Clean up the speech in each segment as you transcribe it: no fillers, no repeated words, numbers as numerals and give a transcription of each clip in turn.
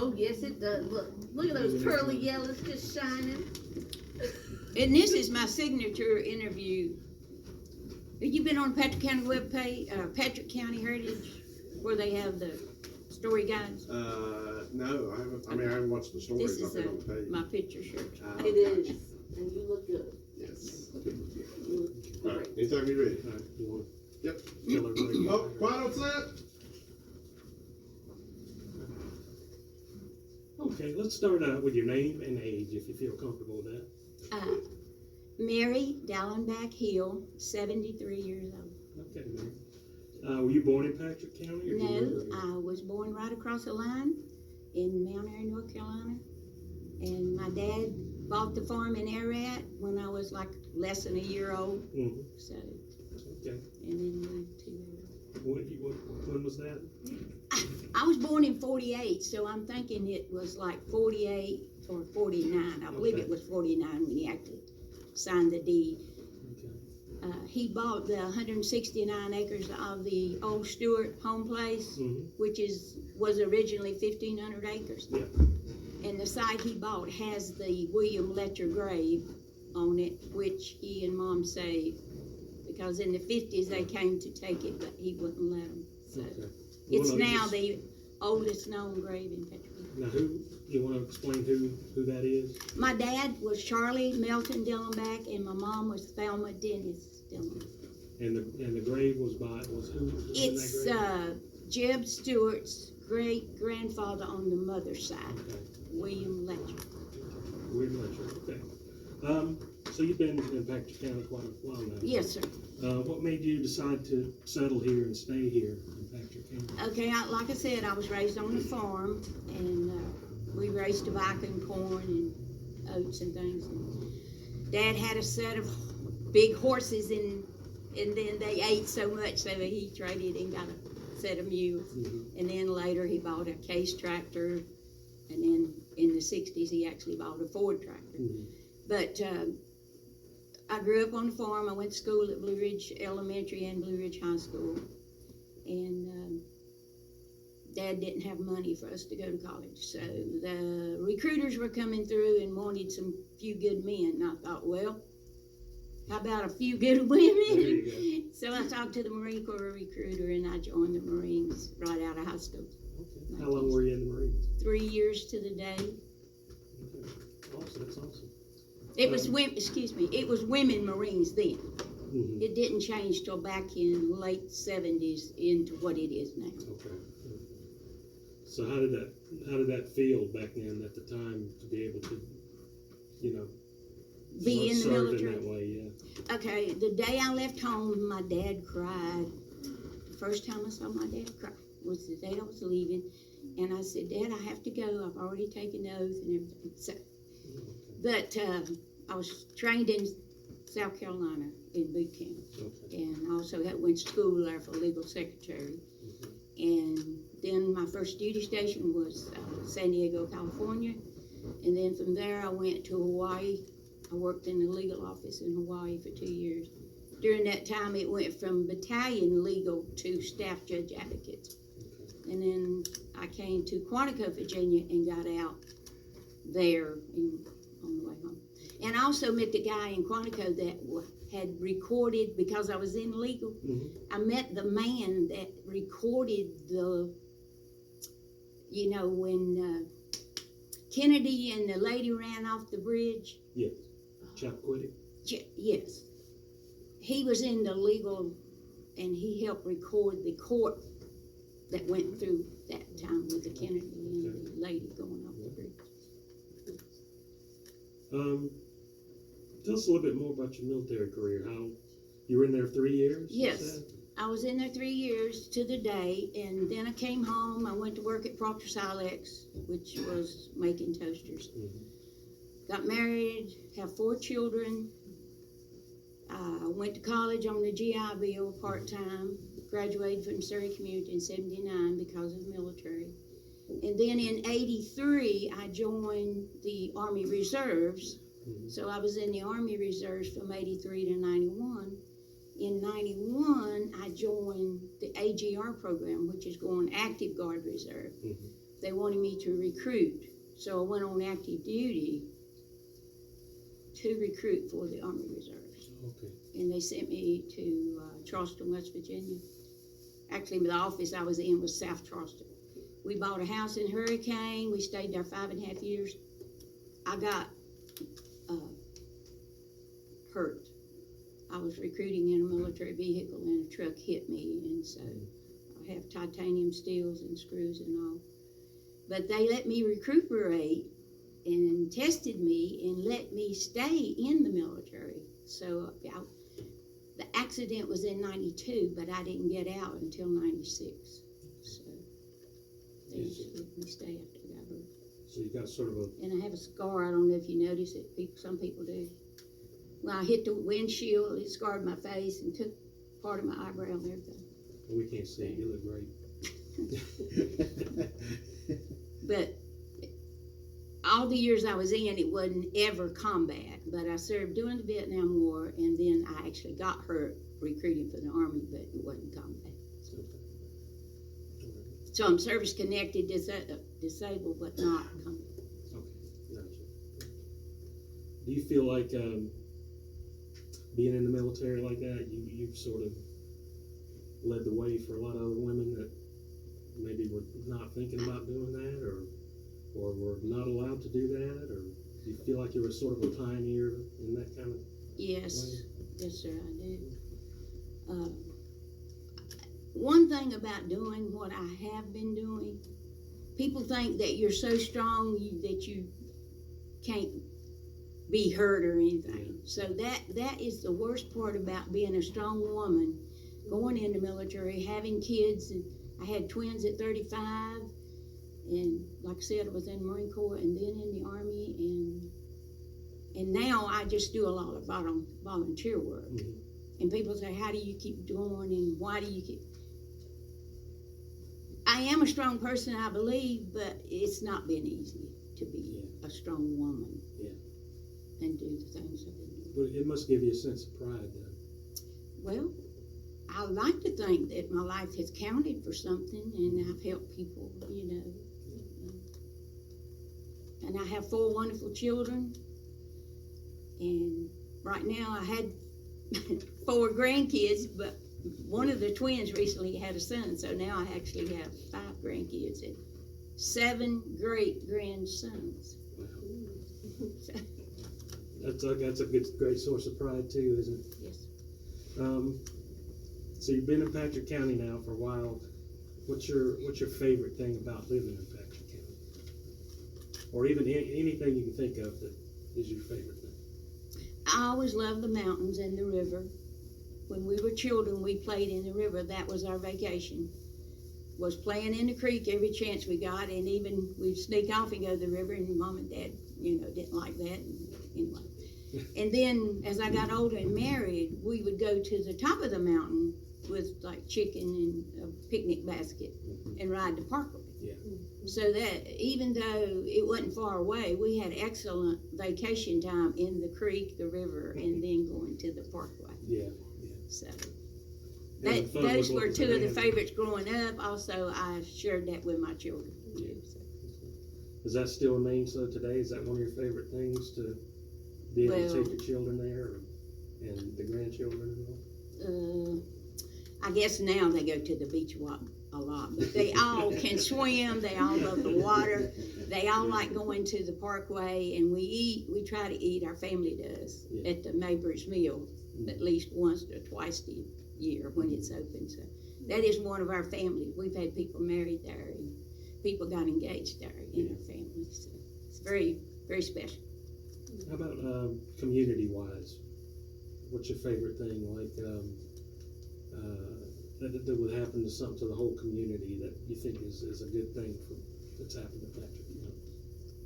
Oh, yes, it does. Look at those pearly yellows just shining. And this is my signature interview. Have you been on Patrick County webpage, Patrick County Heritage, where they have the story guides? No, I haven't. I mean, I haven't watched the stories. This is I've been on the page. my picture shirt. It is. And you look good. Yes. You look All right. great. Anytime you're ready. All right, you want Yep. to tell everybody? Oh, quiet on set. Okay, let's start out with your name and age, if you feel comfortable with that. Mary Dallenbach Hill, 73 years old. Okay, Mary. Were you born in Patrick County? Or did you No, live there? I was born right across the line in Mount Airy, North Carolina. And my dad bought the farm in Ararat when I was like less than a year old. Mhm. So, Okay. and then moved to When was that? I was born in 48, so I'm thinking it was like 48 or 49. I believe Okay. it was 49 when he actually signed the deed. Okay. He bought the 169 acres of the old Stewart home place, Mhm. which was originally 1,500 acres. Yeah. And the site he bought has the William Letcher grave on it, which he and Mom saved. Because in the 50s they came to take it, but he wouldn't let them. So Okay. it's Well, no, now just- the oldest known grave in Petrograd. Now, you want to explain who that is? My dad was Charlie Melton Dillenbach, and my mom was Thelma Dennis Dillenbach. And the grave was who? It's in that Jeb Stewart's great grandfather on the mother's side, grave? Okay. William Letcher. We're not sure. Okay. So you've been in Patrick County quite a while now. Yes, sir. What made you decide to settle here and stay here in Patrick County? Okay, like I said, I was raised on a farm, and we raised tobacco and corn and oats and things. And Dad had a set of big horses, and then they ate so much, so he traded and got a set of mules. Mm-hmm. And then later he bought a Case tractor, and then in the 60s he actually bought a Ford tractor. Mm-hmm. But I grew up on the farm. I went to school at Blue Ridge Elementary and Blue Ridge High School. And Dad didn't have money for us to go to college. So the recruiters were coming through and wanted some few good men. And I thought, well, how about a few good women? There you So I talked to the Marine Corps recruiter, and I joined the Marines right out of high school. Okay. How long were you in the Marines? 3 years to the day. Okay. Awesome. That's awesome. It was it was women Marines then. Mm-hmm. It didn't change till back in late 70s into what it is now. Okay. So how did that feel back then at the time to be able to, Be in the serve military. in that way? Yeah. Okay, the day I left home, my dad cried. The first time I saw my dad cry was the day I was leaving. And I said, Dad, I have to go. I've already taken the oath and everything. So, but I was trained in South Carolina in boot camp. Okay. And also went to school there for legal secretary. Mm-hmm. And then my first duty station was San Diego, California. And then from there I went to Hawaii. I worked in the legal office in Hawaii for 2 years. During that time it went from battalion legal to staff judge advocate. Okay. And then I came to Quantico, Virginia and got out there on the way home. And I also met the guy in Quantico that had recorded, because I was in legal, Mm-hmm. I met the man that recorded when Kennedy and the lady ran off the bridge. Yes. Chappaquiddick. Yes. He was in the legal, and he helped record the court that went through that time with the Kennedy and the lady going off the bridge. Tell us a little bit more about your military career. How you were in there 3 years? you Yes. said? I was in there 3 years to the day, and then I came home. I went to work at Proctor Silex, which was making toasters. Mhm. Got married, have 4 children. Went to college on the GI Bill part-time. Graduated from Surrey Community in 79 because of the military. And then in 83, I joined the Army Reserves. Mhm. So I was in the Army Reserves from 83 to 91. In 91, I joined the AGR program, which is going Active Guard Reserve. Mhm. they wanted me to recruit. So I went on active duty to recruit for the Army Reserves. Okay. And they sent me to Charleston, West Virginia. Actually, the office I was in was South Charleston. We bought a house in Hurricane. We stayed there 5.5 years. I got hurt. I was recruiting in a military vehicle and a truck hit me, and so I have titanium steels and screws and all. But they let me recuperate and tested me and let me stay in the military. So the accident was in 92, but I didn't get out until 96. So they just let me stay after I got hurt. So you got sort of a, And I have a scar. I don't know if you notice it. Some people do. When I hit the windshield, it scarred my face and took part of my eyebrow and everything. we can't see it, you look great. But all the years I was in, it wasn't ever combat. But I served during the Vietnam War, and then I actually got hurt recruiting for the Army, but it wasn't combat. So I'm service connected, disabled, but not combat. Okay, gotcha. Do you feel like being in the military like that, you've sort of led the way for a lot of other women that maybe were not thinking about doing that, or were not allowed to do that, or do you feel like you were sort of a pioneer in that kind of Yes, way? yes, sir, I do. One thing about doing what I have been doing, people think that you're so strong that you can't be hurt or anything. So that is the worst part about being a strong woman, going in the military, having kids. And I had twins at 35, and like I said, I was in the Marine Corps and then in the Army, and now I just do a lot of volunteer work. Mm-hmm. And people say, how do you keep doing, and why do you keep... I am a strong person, I believe, but it's not been easy to be a strong woman and do the things I've been doing. But it must give you a sense of pride, though. Well, I like to think that my life has counted for something, and I've helped people, you know. And I have 4 wonderful children, and right now I had 4 grandkids, but one of the twins recently had a son, so now I actually have 5 grandkids and 7 great-grandsons. Wow. So, That's a great source of pride too, isn't it? yes. So you've been in Patrick County now for a while. What's your favorite thing about living in Patrick County? Or even anything you can think of that is your favorite thing? I always loved the mountains and the river. When we were children, we played in the river. That was our vacation. Was playing in the creek every chance we got, and even we'd sneak off and go to the river, and Mom and Dad, didn't like that. Anyway. And then as I got older and married, we would go to the top of the mountain with like chicken and a picnic basket and ride the parkway. Yeah. So that even though it wasn't far away, we had excellent vacation time in the creek, the river, and then going to the parkway. Yeah. So Having fun those with were what 2 of the they had. favorites growing up. Also, I shared that with my children. Yeah. So, Does that still remain so today? Is that one of your favorite things, to be able to take your children there and the grandchildren and all? I guess now they go to the beach a lot, but they all can swim. They all love the water. They all like going to the parkway, and we try to eat, our family does, at the neighbor's meal at least once or twice a year when it's open. So that is one of our families. We've had people married there, and people got engaged there in our family. So it's very, very special. How about community-wise? What's your favorite thing? Like that would happen to the whole community that you think is a good thing that's happened to Patrick County?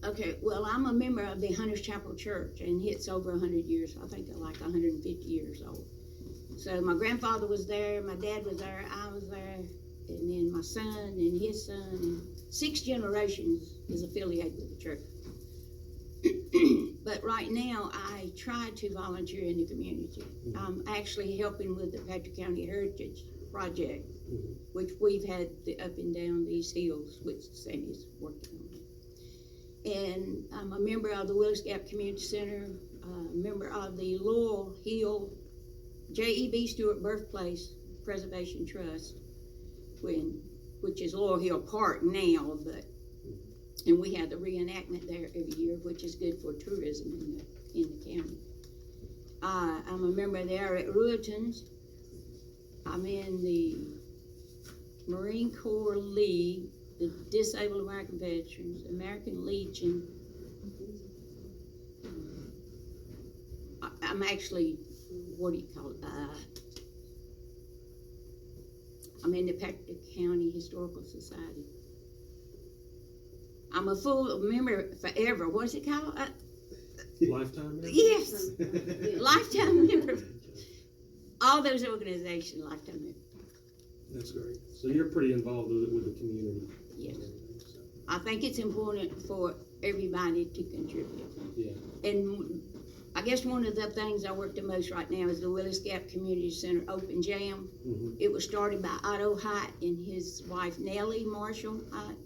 Okay, well, I'm a member of the Hunters Chapel Church, and it's over 100 years. I think they're like 150 years old. So my grandfather was there, my dad was there, I was there, and then my son and his son, and 6 generations is affiliated with the church. But right now, I try to volunteer in the community. I'm actually helping with the Patrick County Heritage Project which we've had the up and down these hills, which Sammy's working on. And I'm a member of the Willis Gap Community Center, a member of the Laurel Hill J.E.B. Stewart Birthplace Preservation Trust, which is Laurel Hill Park now, and we have the reenactment there every year, which is good for tourism in the county. I'm a member of the Ararat Ruitons. I'm in the Marine Corps League, the Disabled American Veterans, American Legion. I'm actually, what do you call it? I'm in the Patrick County Historical Society. I'm a full member forever. What's it called? Lifetime member? Yes, lifetime member. All those organizations, lifetime member. That's great. So you're pretty involved with the community. Yes. And everything, so. I think it's important for everybody to contribute. Yeah. And I guess one of the things I work the most right now is the Willis Gap Community Center Open Jam. Mm-hmm. It was started by Otto Hite and his wife Nellie Marshall Hite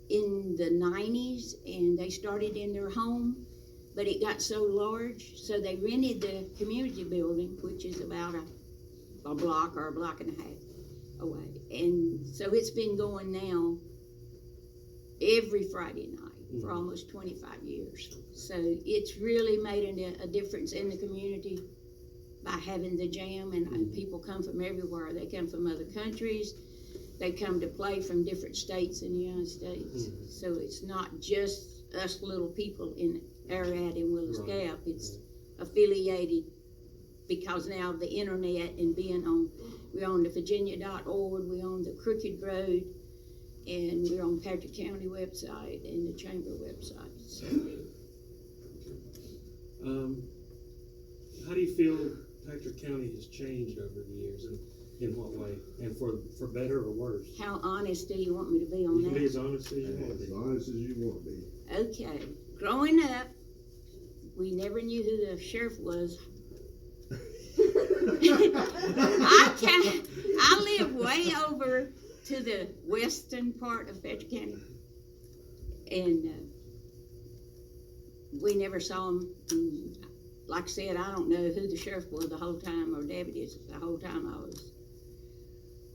in the 90s, and they started in their home, but it got so large, so they rented the community building, which is about a block or a block and a half away. And so it's been going now every Friday night for almost 25 years. So it's really made a difference in the community by having the jam, and people come from everywhere. They come from other countries. They come to play from different states in the United States. So it's not just us little people in Ararat and Willis Gap. It's affiliated because now of the internet and we're on the Virginia.org, we're on the Crooked Road, and we're on Patrick County website and the Chamber website. So. How do you feel Patrick County has changed over the years, and in what way? And for better or worse? How honest do you want me to be on You can be that? as honest as you want to As be. honest as you want to be. Okay. Growing up, we never knew who the sheriff was. I live way over to the western part of Patrick County, and we never saw him. And like I said, I don't know who the sheriff was the whole time, or deputies the whole time I was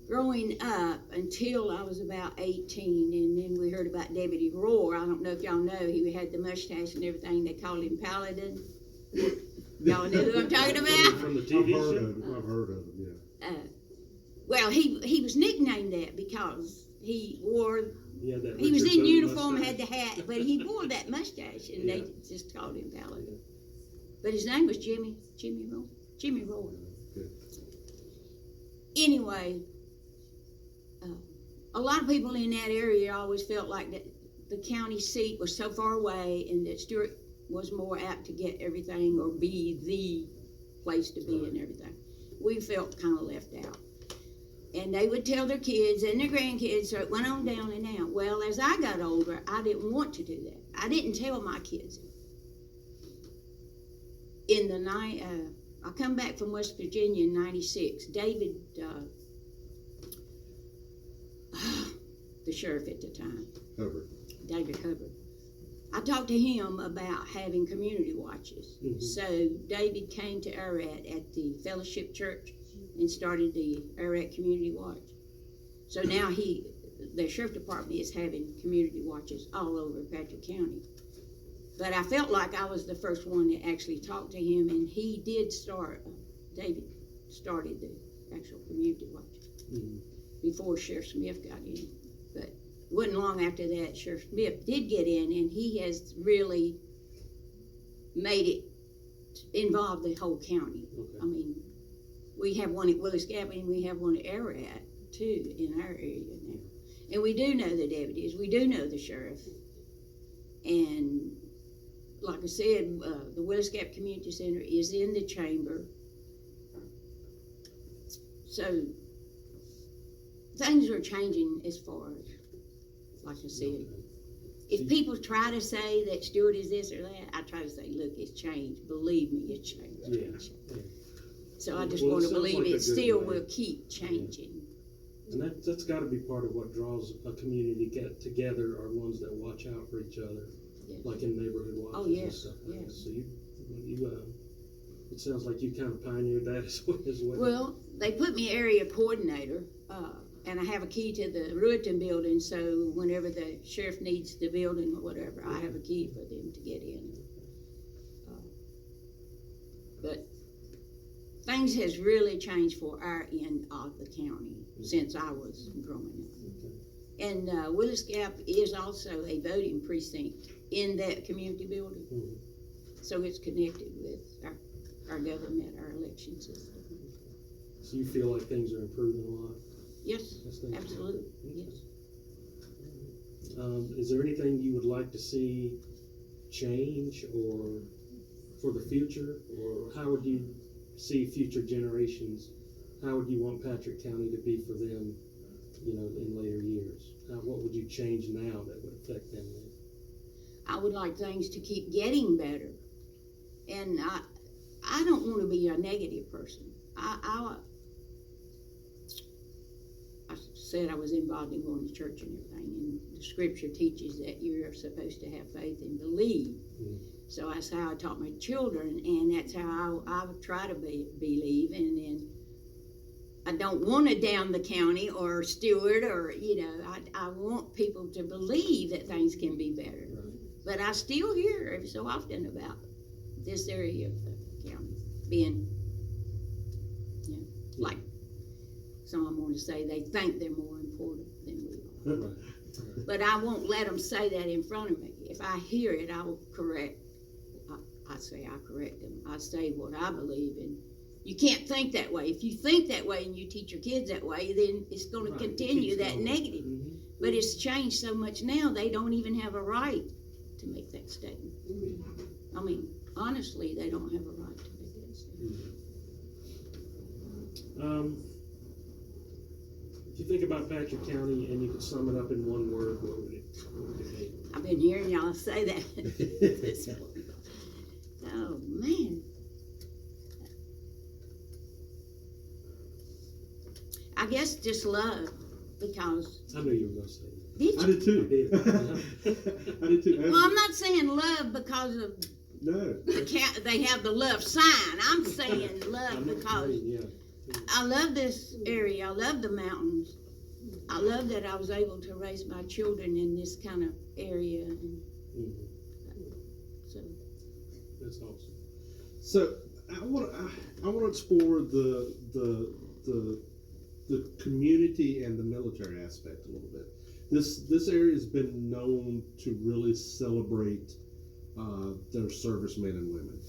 growing up until I was about 18, and then we heard about Deputy Roar. I don't know if y'all know, he had the mustache and everything. They called him Paladin. Y'all know who I'm talking about? From the I've TV heard show? of him. I've heard of him, yeah. Well, he was nicknamed that because he wore, Yeah, that he was Richard in Boone uniform, mustache. had the hat, but he wore that mustache, and Yeah. they just called him Paladin. But his name was Jimmy Roar. Good. Anyway, a lot of people in that area always felt like that the county seat was so far away, and that Stewart was more apt to get everything or be the place to be and everything. We felt kind of left out. And they would tell their kids and their grandkids, so it went on down and down. Well, as I got older, I didn't want to do that. I didn't tell my kids. In the night, I come back from West Virginia in '96. David, the sheriff at the time, Hubbard. David Hubbard, I talked to him about having community watches. So David came to Ararat at the Fellowship Church and started the Ararat Community Watch. So now the sheriff department is having community watches all over Patrick County. But I felt like I was the first one that actually talked to him, and he did start, David started the actual community watch before Sheriff Smith got in. But it wasn't long after that Sheriff Smith did get in, and he has really made it involve the whole county. Okay. I mean, we have one at Willis Gap, and we have one at Ararat too in our area now. And we do know the deputies, we do know the sheriff. And like I said, the Willis Gap Community Center is in the chamber. So things are changing as far as, like I said. If people try to say that Stewart is this or that, I try to say, look, it's changed. Believe me, it's changed. Yeah. So I just Well, want it to sounds believe like a it good still way. will keep changing. And that's got to be part of what draws a community together, are ones that watch out for each other, Yes. like in neighborhood watches Oh, and yes, stuff like that. yes. So it sounds like you kind of pioneered that as well. Well, they put me area coordinator, and I have a key to the Rueton building, so whenever the sheriff needs the building or whatever, I have a key for them to get in. But things has really changed for our end of the county since I was growing up. Okay. And Willis Gap is also a voting precinct in that community building. Mhm. So it's connected with our government, our election system. So you feel like things are improving a lot? Yes, That's nice. absolutely, yes. Is there anything you would like to see change or for the future, or how would you see future generations? How would you want Patrick County to be for them, in later years? What would you change now that would affect them then? I would like things to keep getting better. And I don't want to be a negative person. I said I was involved in going to church and everything, and the scripture teaches that you're supposed to have faith and believe. Mm. So that's how I taught my children, and that's how I try to believe. And then I don't want to down the county or steward or, I want people to believe that things can be better. Right. But I still hear every so often about this area of the county being, like some want to say they think they're more important than we are. Right. But I won't let them say that in front of me. If I hear it, I will correct. I say I correct them. I say what I believe in. You can't think that way. If you think that way and you teach your kids that way, then it's going to Right. It continue keeps that going. negative. Mhm. But it's changed so much now, they don't even have a right to make that statement. I mean, honestly, they don't have a right to make that statement. If you think about Patrick County and you could sum it up in one word, what would it be? I've been hearing y'all say that this morning. Oh, man. I guess just love, because, I knew you were going to say that. did I you? did too. I did too. Well, I'm not saying love because of No. they have the love sign. I'm saying I love know what you because mean, yeah. I love this area. I love the mountains. I love that I was able to raise my children in this kind of area. And Mhm. so, That's awesome. So I want to explore the community and the military aspect a little bit. This area has been known to really celebrate their servicemen and women.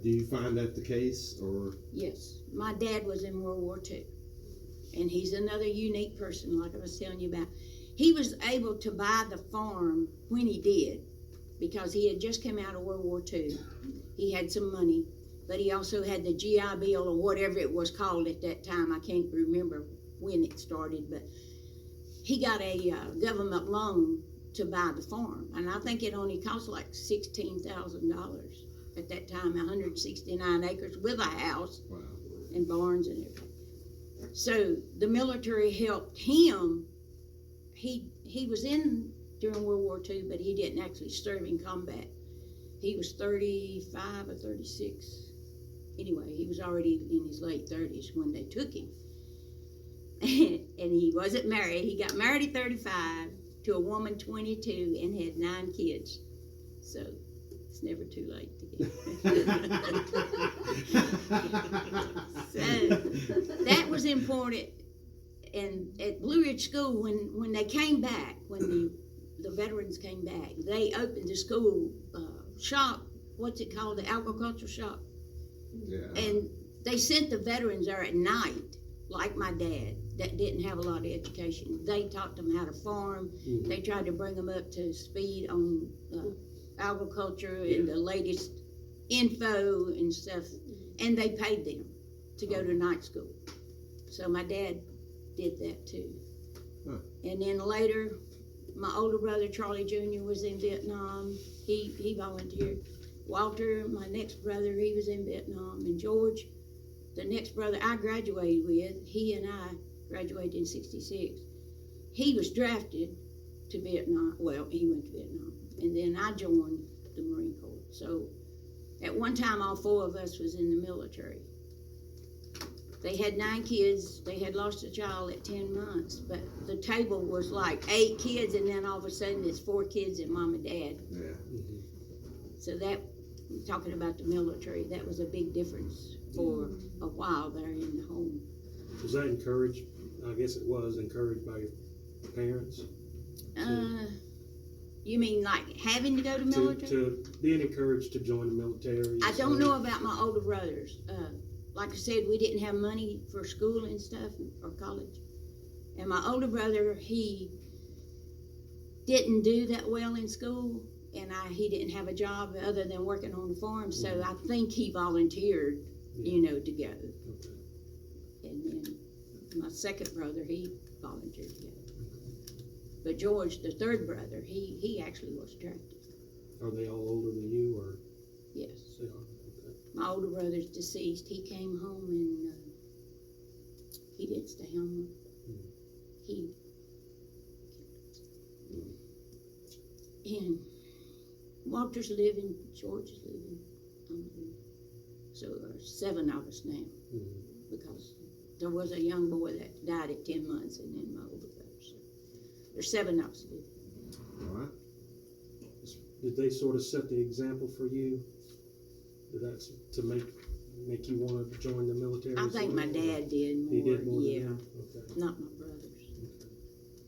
Do you find that the case, or? yes, my dad was in World War II. And he's another unique person, like I was telling you about. He was able to buy the farm when he did, because he had just come out of World War II. He had some money, but he also had the GI Bill, or whatever it was called at that time. I can't remember when it started, but he got a government loan to buy the farm. And I think it only cost like $16,000 at that time, 169 acres with a house. Wow. And barns and everything. So the military helped him. He was in during World War II, but he didn't actually serve in combat. He was 35 or 36. Anyway, he was already in his late 30s when they took him. And he wasn't married. He got married at 35 to a woman 22 and had 9 kids. So it's never too late to get So that was important. And at Blue Ridge School, when they came back, when the veterans came back, they opened the school shop. What's it called? The agriculture shop. Yeah. And they sent the veterans there at night, like my dad, that didn't have a lot of education. They taught them how to farm. Mhm. They tried to bring them up to speed on agriculture and the latest info and stuff. And they paid them to go to night school. So my dad did that too. Huh. And then later, my older brother, Charlie Jr., was in Vietnam. He volunteered. Walter, my next brother, he was in Vietnam. And George, the next brother I graduated with, he and I graduated in 66. He was drafted to Vietnam. Well, he went to Vietnam. And then I joined the Marine Corps. So at one time, all 4 of us was in the military. They had 9 kids. They had lost a child at 10 months. But the table was like 8 kids, and then all of a sudden it's 4 kids and mom and dad. Yeah. So that, talking about the military, that was a big difference for a while there in the home. Was that encouraged? I guess it was encouraged by your parents? You mean like having to go to military? To being encouraged to join the military? I don't know about my older brothers. Like I said, we didn't have money for school and stuff, or college. And my older brother, he didn't do that well in school, and he didn't have a job other than working on the farm, so I think he volunteered, to go. Okay. And then my second brother, he volunteered to go. But George, the third brother, he actually was drafted. Are they all older than you, or? Yes. They are. Okay. My older brother's deceased. He came home and he didn't stay home. He and Walter's living, George is living. So there's 7 of us now, because there was a young boy that died at 10 months, and then my older brother. So there's 7 of us living. All right. Did they sort of set the example for you? Did that to make you want to join the military? I think my dad did more. He did more. Yeah, than you? Okay. not my brothers.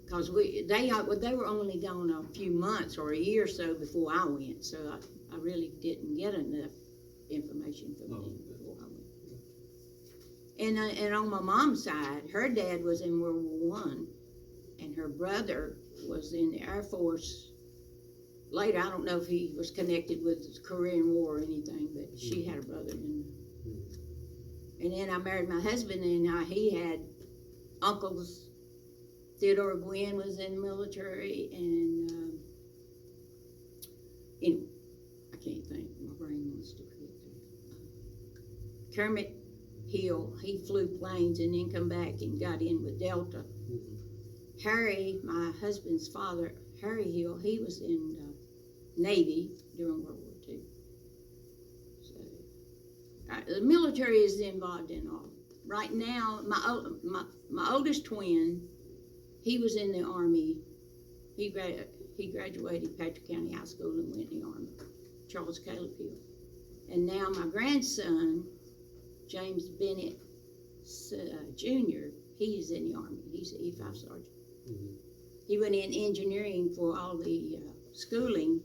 Because they were only gone a few months or a year or so before I went, so I really didn't get enough information from them before I went. And on my mom's side, her dad was in World War I, and her brother was in the Air Force. Later, I don't know if he was connected with the Korean War or anything, but she had a brother in there. And then I married my husband, and he had uncles. Theodore Gwynn was in the military, and anyway, I can't think. My brain wants to quit there. Kermit Hill, he flew planes and then come back and got in with Delta. Harry, my husband's father, Harry Hill, he was in the Navy during World War II. So the military is involved in all. Right now, my oldest twin, he was in the Army. He graduated Patrick County High School and went in the Army. Charles Caleb Hill. And now my grandson, James Bennett Jr., he's in the Army. He's an E5 sergeant. He went in engineering for all the schooling.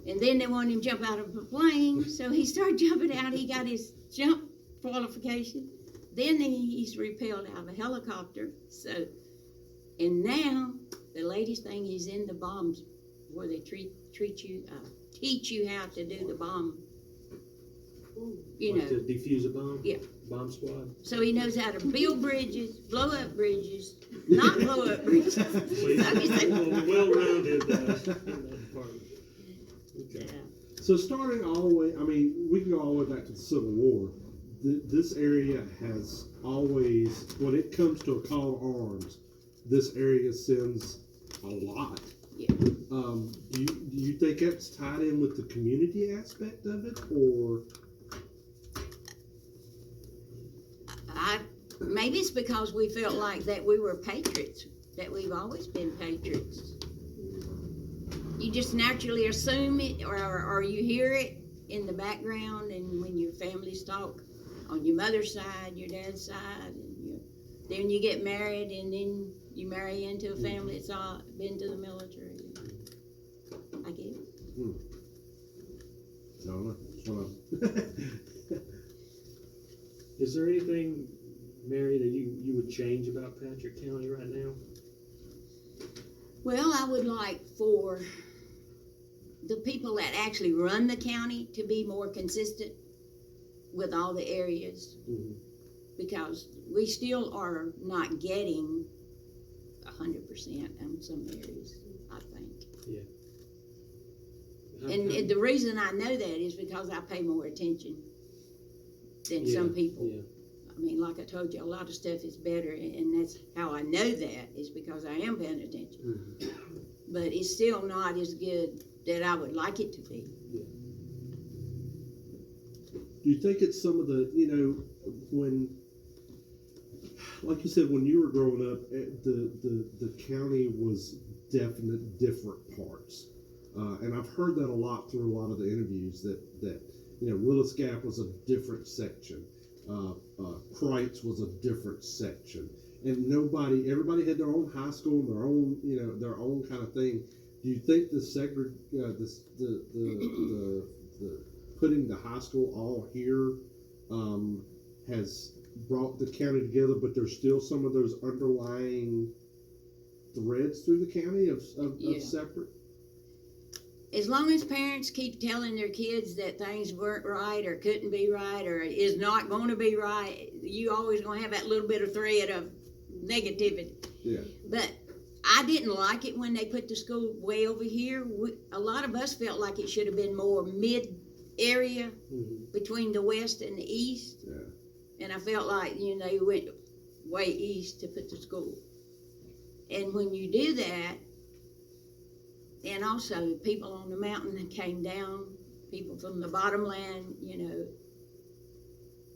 And then they wanted him to jump out of a plane, so he started jumping out. He got his jump qualification. Then he's repelled out of a helicopter. So, and now the latest thing, he's in the bombs where they teach you how to do the bomb. To defuse a bomb? Yeah. Bomb squad? So he knows how to build bridges, blow up bridges, not blow up bridges. So he's well-rounded in that department. Okay. Yeah. So starting all the way, I mean, we can go all the way back to the Civil War. This area has always, when it comes to a call to arms, this area sends a lot. Yeah. Do you think that's tied in with the community aspect of it, or? Maybe it's because we felt like that we were patriots, that we've always been patriots. You just naturally assume it, or you hear it in the background, and when your families talk on your mother's side, your dad's side, and then you get married, and then you marry into a family that's all been to the military. I guess. No, Is there anything, Mary, that you would change about Patrick County right now? Well, I would like for the people that actually run the county to be more consistent with all the areas, because we still are not getting 100% in some areas, I think. Yeah. And the reason I know that is because I pay more attention than some people. Yeah. I mean, like I told you, a lot of stuff is better, and that's how I know that is because I am paying attention. But it's still not as good that I would like it to be. Do you think it's some of the, when, like you said, when you were growing up, the county was definite different parts. And I've heard that a lot through a lot of the interviews that Willis Gap was a different section. Kreitz was a different section. And everybody had their own high school, their own kind of thing. Do you think the putting the high school all here has brought the county together, but there's still some of those underlying threads through the county of separate? As long as parents keep telling their kids that things weren't right or couldn't be right or is not going to be right, you always going to have that little bit of thread of negativity. Yeah. But I didn't like it when they put the school way over here. A lot of us felt like it should have been more mid-area between the west and the east. Yeah. And I felt like, they went way east to put the school. And when you do that, and also people on the mountain that came down, people from the bottomland,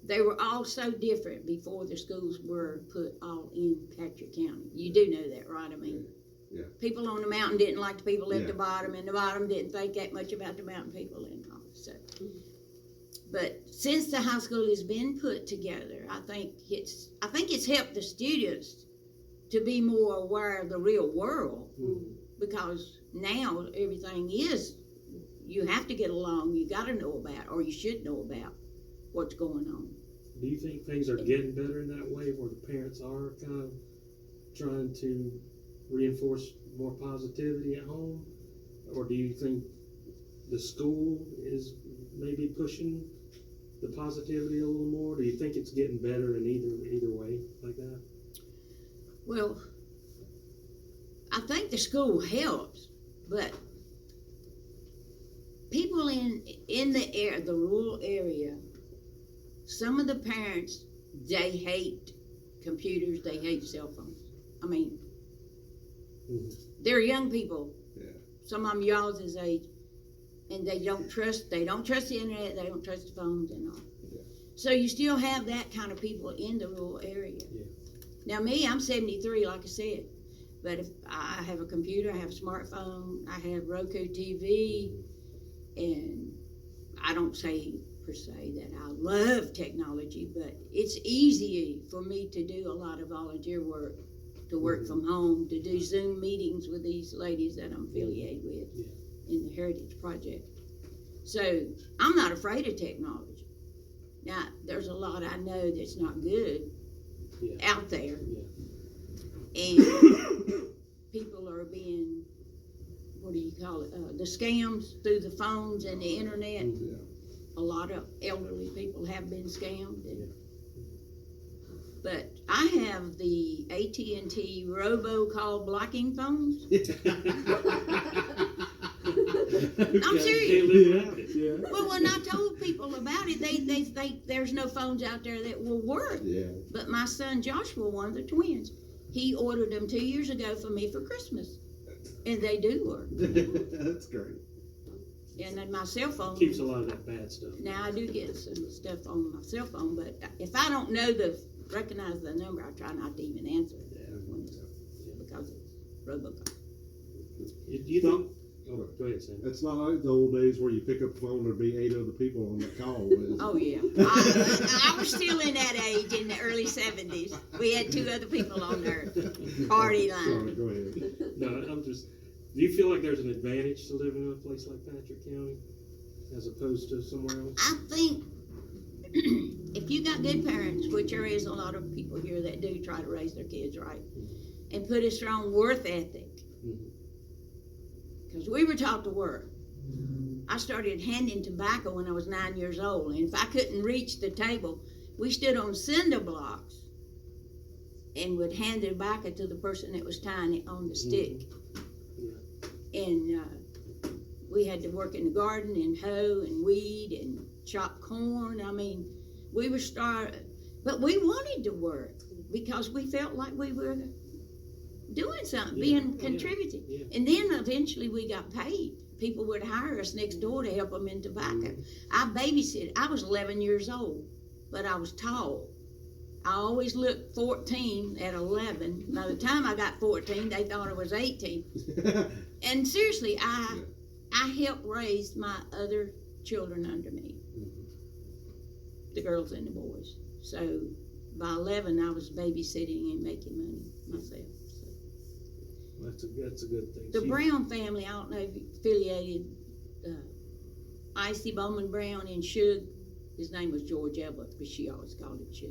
they were all so different before the schools were put all in Patrick County. You do know that, right? I mean, yeah. People on the mountain didn't like the people at Yeah. the bottom, and the bottom didn't think that much about the mountain people and all. So, but since the high school has been put together, I think it's helped the students to be more aware of the real world, because now everything is, you have to get along, you got to know about, or you should know about what's going on. Do you think things are getting better in that way, where the parents are kind of trying to reinforce more positivity at home? Or do you think the school is maybe pushing the positivity a little more? Do you think it's getting better in either way like that? Well, I think the school helps, but people in the rural area, some of the parents, they hate computers, they hate cell phones. I mean, they're young people. Yeah. Some of them y'all's age, and they don't trust the internet, they don't trust the phones and all. Yeah. So you still have that kind of people in the rural area. Yeah. Now me, I'm 73, like I said, but if I have a computer, I have a smartphone, I have Roku TV, and I don't say per se that I love technology, but it's easy for me to do a lot of volunteer work, to work from home, to do Zoom meetings with these ladies that I'm affiliated with in the Heritage Project. So I'm not afraid of technology. Now, there's a lot I know that's not good out there. And people are being, what do you call it, the scams through the phones and the internet. Yeah. A lot of elderly people have been scammed. But I have the AT&T robocall blocking phones. I'm serious. Yeah. Well, when I told people about it, they think there's no phones out there that will work. Yeah. But my son Joshua, one of the twins, he ordered them 2 years ago for me for Christmas, and they do work. That's great. And then my cell phone Keeps a lot of that bad stuff. Now I do get some stuff on my cell phone, but if I don't recognize the number, I try not to even answer it because it's robocall. Do you think? Oh, go ahead, Sam. It's not like the old days where you pick up the phone and there'd be 8 other people on the call. Oh yeah, I was still in that age in the early 70s. We had 2 other people on our party line. Sorry, go ahead. No, I'm just. Do you feel like there's an advantage to living in a place like Patrick County as opposed to somewhere else? I think if you got good parents, which there is a lot of people here that do try to raise their kids right, and put a strong work ethic, because we were taught to work. I started handing tobacco when I was 9 years old, and if I couldn't reach the table, we stood on cinder blocks and would hand the tobacco to the person that was tying it on the stick. And we had to work in the garden and hoe and weed and chop corn. I mean, we were But we wanted to work because we felt like we were doing something, Yeah. being contributing. Yeah. And then eventually we got paid. People would hire us next door to help them in tobacco. I babysit. I was 11 years old, but I was tall. I always looked 14 at 11. By the time I got 14, they thought I was 18. And seriously, I helped raise my other children under me, the girls and the boys. So by 11, I was babysitting and making money myself. So. That's a good thing. The Brown family, I don't know if you affiliated, Icy Bowman Brown and Shug. His name was George Eblett, but she always called him Shug.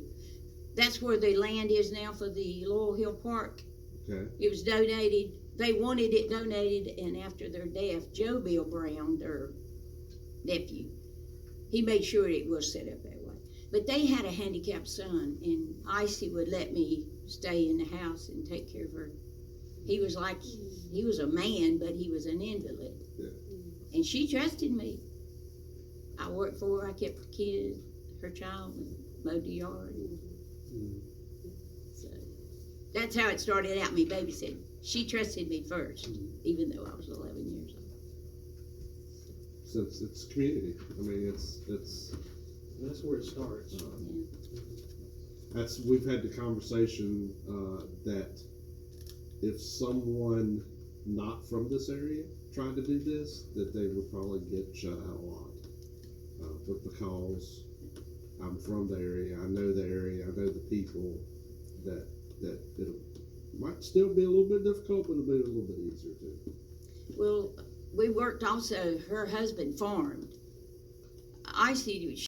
That's where the land is now for the Laurel Hill Park. Okay. It was donated. They wanted it donated, and after their death, Joe Bill Brown, their nephew, he made sure it was set up that way. But they had a handicapped son, and Icy would let me stay in the house and take care of her. He was a man, but he was an invalid. Yeah. And she trusted me. I worked for her. I kept her kid, her child, and mowed the yard. So that's how it started out, me babysitting. She trusted me first, even though I was 11 years old. So it's community. I mean, it's That's where it starts. we've had the conversation that if someone not from this area tried to do this, that they would probably get shut out a lot. But because I'm from the area, I know the area, I know the people, that it might still be a little bit difficult, but it'll be a little bit easier too. Well, we worked also, her husband farmed. Icy,